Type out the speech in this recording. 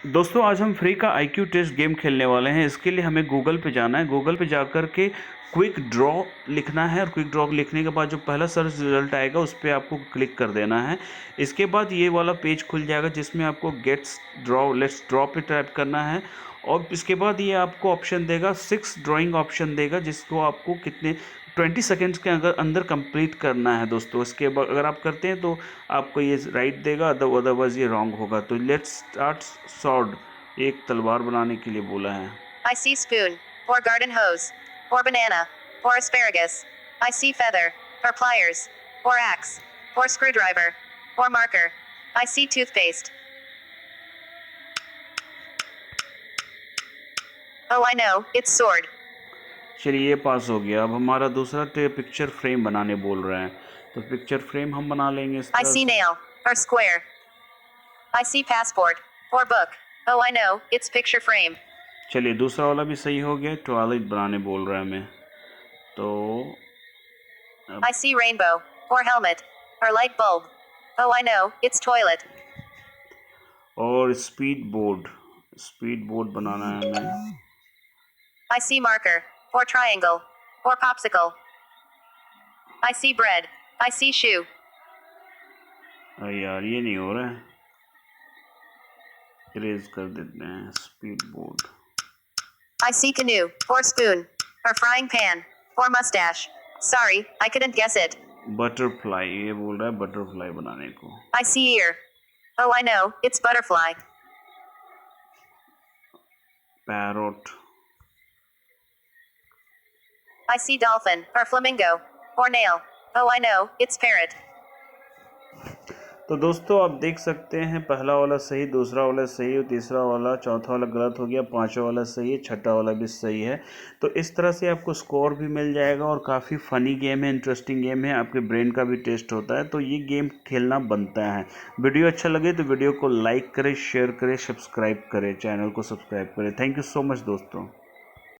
दोस्तों आज हम फ्री का आईक्यू टेस्ट गेम खेलने वाले हैं। इसके लिए हमें गूगल पे जाना है। गूगल पे जाकर के क्विक ड्रॉ लिखना है और क्विक ड्रॉ लिखने के बाद जो पहला सर्च रिजल्ट आएगा उस पर आपको क्लिक कर देना है। इसके बाद ये वाला पेज खुल जाएगा जिसमें आपको गेट्स ड्रॉ लेट्स ड्रॉ पे टाइप करना है और इसके बाद ये आपको ऑप्शन देगा 6 ड्राइंग ऑप्शन देगा जिसको आपको कितने 20 सेकेंड्स के अंदर कंप्लीट करना है। दोस्तों इसके बाद अगर आप करते हैं तो आपको ये राइट देगा, अदरवाइज ये रॉन्ग होगा। तो लेट्स स्टार्ट सॉर्ड, एक तलवार बनाने के लिए बोला है। I see spoon, or garden hose, or banana, or asparagus. I see feather, or pliers, or axe, or screwdriver, or marker. I see toothpaste. Oh, I know, it's sword. चलिए ये पास हो गया। अब हमारा दूसरा पिक्चर फ्रेम बनाने बोल रहे हैं, तो पिक्चर फ्रेम हम बना लेंगे इस I तरह see से। nail, or square. I see passport, or book. Oh, I know, it's picture frame. चलिए दूसरा वाला भी सही हो गया। टॉयलेट बनाने बोल रहा है हमें, तो I see rainbow, or helmet, or light bulb. Oh, I know, it's toilet. और स्पीड बोर्ड बनाना है हमें। I see marker, or triangle, or popsicle. I see bread. I see shoe. अरे यार ये नहीं हो रहा है, इरेज कर देते हैं speed board. I see canoe, or spoon, or frying pan, or mustache. Sorry, I couldn't guess it. Butterfly, ये बोल रहा है बटरफ्लाई बनाने को। I see ear. Oh, I know, it's butterfly. Parrot. I see dolphin, or flamingo, or nail. Oh, I know, it's parrot. तो दोस्तों आप देख सकते हैं पहला वाला सही, दूसरा वाला सही, तीसरा वाला, चौथा वाला गलत हो गया, पांचवा वाला सही है, छठा वाला भी सही है। तो इस तरह से आपको स्कोर भी मिल जाएगा और काफ़ी फ़नी गेम है, इंटरेस्टिंग गेम है, आपके ब्रेन का भी टेस्ट होता है। तो ये गेम खेलना बनता है। वीडियो अच्छा लगे तो वीडियो को लाइक करें, शेयर करें, सब्सक्राइब करें, चैनल को सब्सक्राइब करें। थैंक यू सो मच दोस्तों।